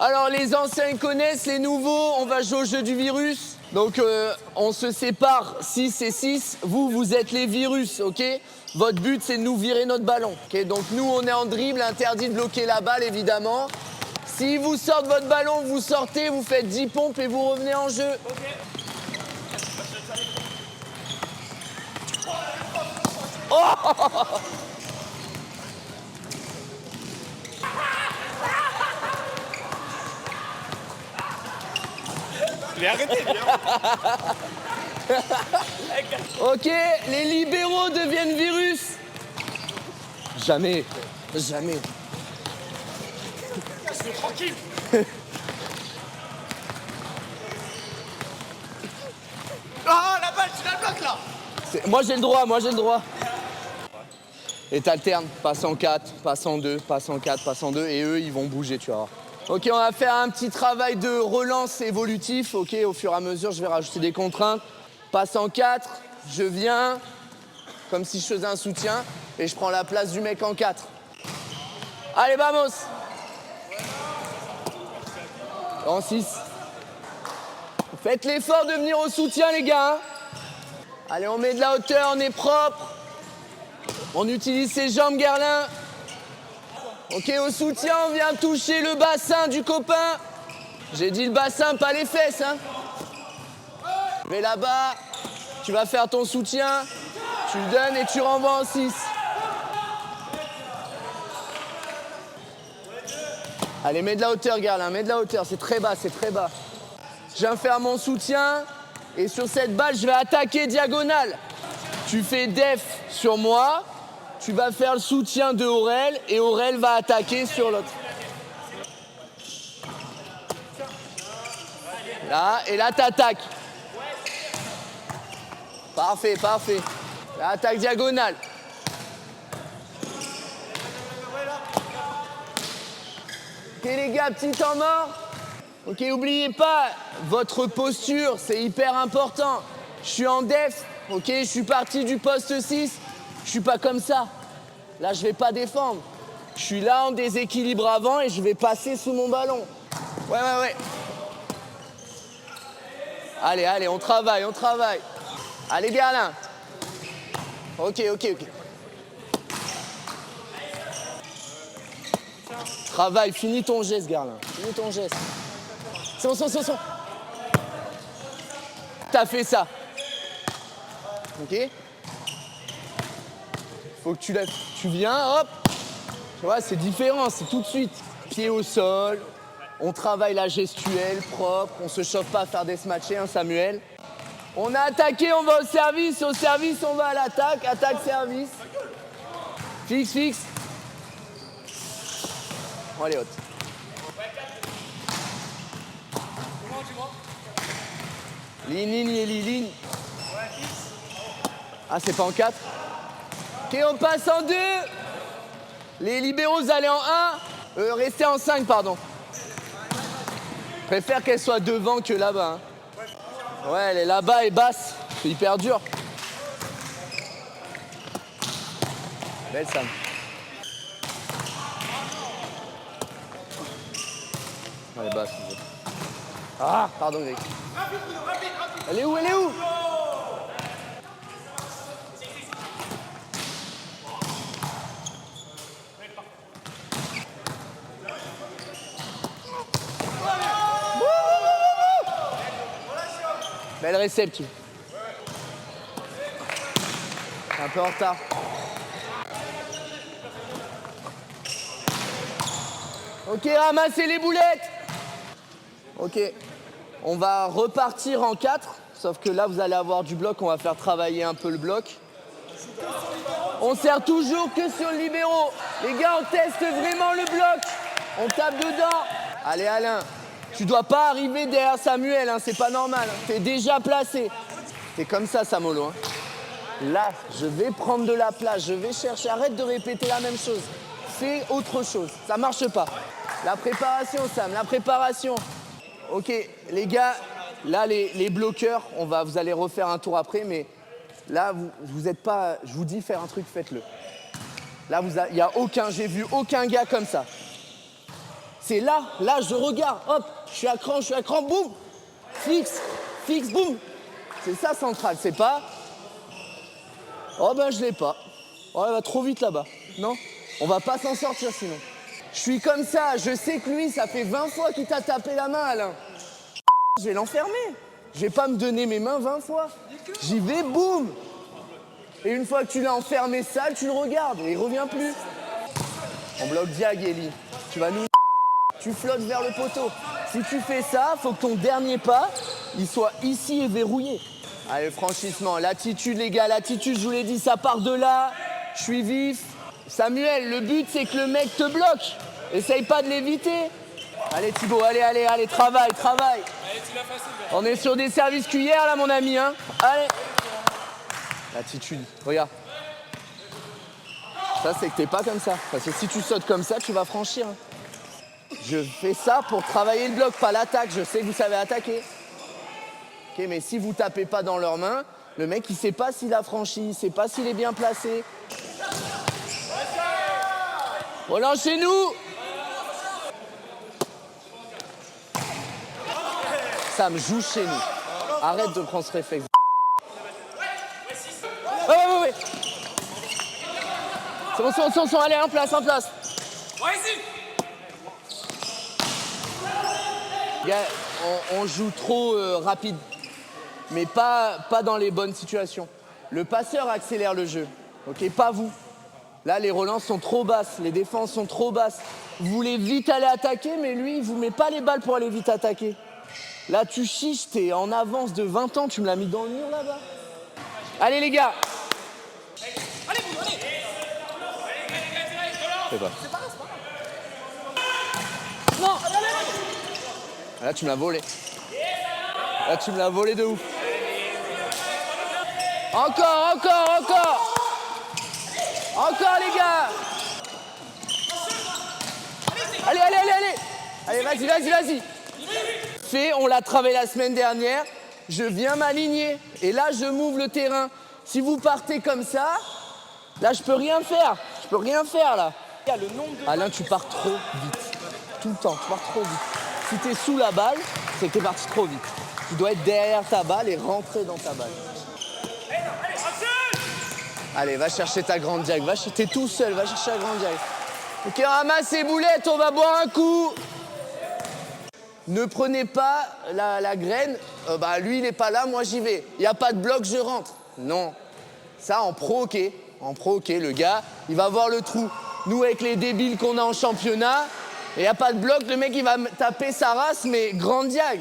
Alors les anciens connaissent, les nouveaux, on va jouer au jeu du virus. Donc on se sépare 6 et 6, vous êtes les virus, ok? Votre but c'est de nous virer notre ballon, ok? Donc nous on est en dribble, interdit de bloquer la balle évidemment. Si vous sortez votre ballon, vous sortez, vous faites 10 pompes et vous revenez en jeu. Oh! Mais arrêtez, viens. Ok, les libéraux deviennent virus. Jamais, jamais. Laisse-le tranquille. Ah, la balle, tu la bloques là. Moi j'ai le droit. Et t'alternes, passe en 4, passe en 2, passe en 4, passe en 2, et eux ils vont bouger, tu vas voir. Ok, on va faire un petit travail de relance évolutif, ok, au fur et à mesure je vais rajouter des contraintes. Passe en 4, je viens, comme si je faisais un soutien, et je prends la place du mec en 4. Allez, vamos! En 6. Faites l'effort de venir au soutien, les gars. Hein. Allez, on met de la hauteur, on est propre. On utilise ses jambes, Guerlain. Ok, au soutien, on vient toucher le bassin du copain. J'ai dit le bassin, pas les fesses. Hein. Mais là-bas, tu vas faire ton soutien, tu le donnes et tu renvoies en 6. Allez, mets de la hauteur, Guerlain, mets de la hauteur. C'est très bas, c'est très bas. Je viens faire mon soutien et sur cette balle, je vais attaquer diagonale. Tu fais def sur moi. Tu vas faire le soutien de Aurel et Aurel va attaquer sur l'autre. Là, et là, t'attaques. Parfait, parfait. Là, attaque diagonale. Ok, les gars, petit temps mort. Ok, oubliez pas, votre posture, c'est hyper important. Je suis en def, ok, je suis parti du poste 6. Je suis pas comme ça. Là, je vais pas défendre. Je suis là en déséquilibre avant et je vais passer sous mon ballon. Ouais. Allez, allez, on travaille. Allez, Guerlain. Ok. Travaille, finis ton geste, Guerlain. Finis ton geste. C'est bon. T'as fait ça. Ok? Faut que tu lèves. Tu viens, hop. Tu vois, c'est différent, c'est tout de suite. Pied au sol. On travaille la gestuelle propre. On se chauffe pas à faire des smatchés, hein, Samuel. On a attaqué, on va au service. Au service, on va à l'attaque. Attaque-service. Fixe. Bon, allez, haute. Ligne. Ah, c'est pas en 4? Ok, on passe en 2. Les libéraux, allez en 1. Restez en 5, pardon. Je préfère qu'elle soit devant que là-bas. Hein. Ouais, elle est là-bas et basse. C'est hyper dur. Belle, Sam. Elle est basse. Ah, pardon, Greg. Elle est où? Belle réception. Un peu en retard. Ok, ramassez les boulettes. Ok, on va repartir en 4. Sauf que là, vous allez avoir du bloc. On va faire travailler un peu le bloc. On sert toujours que sur le libéraux. Les gars, on teste vraiment le bloc. On tape dedans. Allez, Alain. Tu dois pas arriver derrière Samuel, hein, c'est pas normal. Hein. T'es déjà placé. T'es comme ça, Samolo. Hein. Là, je vais prendre de la place, je vais chercher. Arrête de répéter la même chose. Fais autre chose. Ça marche pas. La préparation, Sam, la préparation. Ok, les gars, là, les bloqueurs, vous allez refaire un tour après, mais là, vous êtes pas... Je vous dis faire un truc, faites-le. Là, il n'y a j'ai vu aucun gars comme ça. C'est là, je regarde, hop, je suis à cran, boum. Fixe, boum. C'est ça, central, c'est pas... Oh ben, je l'ai pas. Oh, elle va trop vite là-bas. Non, on va pas s'en sortir sinon. Je suis comme ça, je sais que lui, ça fait 20 fois qu'il t'a tapé la main, Alain. Je vais l'enfermer. Je vais pas me donner mes mains 20 fois. J'y vais, boum. Et une fois que tu l'as enfermé sale, tu le regardes et il revient plus. On bloque Diag, Eli. Tu vas nous... Tu flottes vers le poteau. Si tu fais ça, faut que ton dernier pas, il soit ici et verrouillé. Allez, franchissement, l'attitude, les gars, l'attitude, je vous l'ai dit, ça part de là. Je suis vif. Samuel, le but, c'est que le mec te bloque. Essaye pas de l'éviter. Allez, Thibaut, allez, travaille. Allez, tu l'as facile. On est sur des services cuillères, là, mon ami, hein. Allez. L'attitude, regarde. Ça, c'est que t'es pas comme ça. Parce que si tu sautes comme ça, tu vas franchir. Je fais ça pour travailler le bloc, pas l'attaque. Je sais que vous savez attaquer. Ok, mais si vous tapez pas dans leurs mains, le mec, il sait pas s'il a franchi, il sait pas s'il est bien placé. Relancez-nous. Sam, joue chez nous. Arrête de prendre ce réflexe. Ouais. C'est bon, allez, en place. Gars, on joue trop rapide, mais pas dans les bonnes situations. Le passeur accélère le jeu, ok, pas vous. Là, les relances sont trop basses, les défenses sont trop basses. Vous voulez vite aller attaquer, mais lui, il vous met pas les balles pour aller vite attaquer. Là, tu chiches, t'es en avance de 20 ans, tu me l'as mis dans le mur là-bas. Allez, les gars. Allez. C'est pas. Non. Là, tu me l'as volé. Là, tu me l'as volé de ouf. Encore. Encore, les gars. Allez. Allez, vas-y. Fait, on l'a travaillé la semaine dernière. Je viens m'aligner. Et là, je m'ouvre le terrain. Si vous partez comme ça, là, je peux rien faire. Là. Alain, tu pars trop vite. Tout le temps, tu pars trop vite. Si t'es sous la balle, c'est que t'es parti trop vite. Tu dois être derrière ta balle et rentrer dans ta balle. Allez, va chercher ta grande diag. T'es tout seul, va chercher la grande diag. Ok, ramasse les boulettes, on va boire un coup. Ne prenez pas la graine. Lui, il n'est pas là, moi, j'y vais. Il n'y a pas de bloc, je rentre. Non. Ça, en pro, ok. Le gars, il va voir le trou. Nous, avec les débiles qu'on a en championnat, il n'y a pas de bloc, le mec, il va taper sa race, mais grande diag.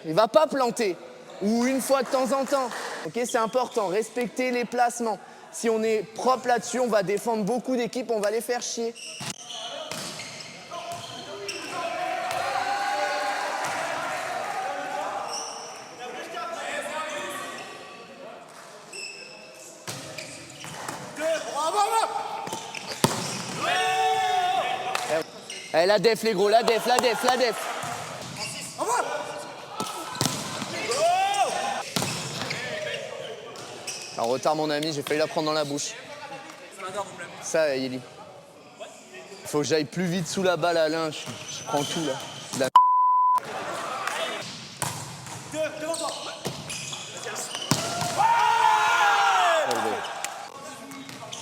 Il va pas planter. Ou une fois de temps en temps. Ok, c'est important. Respectez les placements. Si on est propre là-dessus, on va défendre beaucoup d'équipes, on va les faire chier. Allez, la def, les gros, la def. En retard, mon ami, j'ai failli la prendre dans la bouche. Ça, Yeli. Il faut que j'aille plus vite sous la balle, Alain. Je prends tout, là.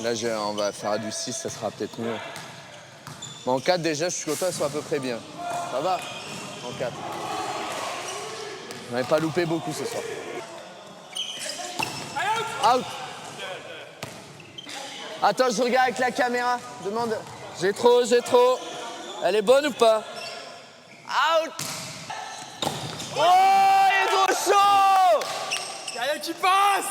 Là, on va faire du 6, ça sera peut-être mieux. Mais en 4, déjà, je suis content, elles sont à peu près bien. Ça va? En 4. On n'avait pas loupé beaucoup ce soir. Out. Attends, je regarde avec la caméra. Demande. J'ai trop. Elle est bonne ou pas? Out. Oh, il est trop chaud. Y'a rien qui passe.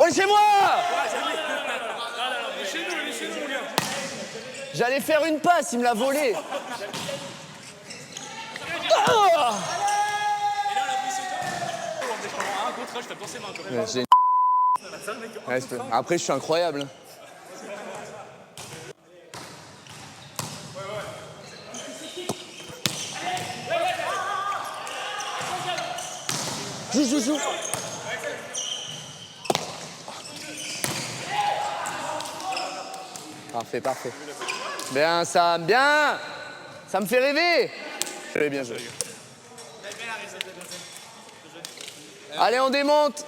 Oh, chez moi. J'allais faire une passe, il me l'a volé. je tape dans ses mains. Quoi. Ouais, après, je suis incroyable. Joue. Parfait. Bien, Sam, bien. Ça me fait rêver. Bien joué. Allez, on démonte.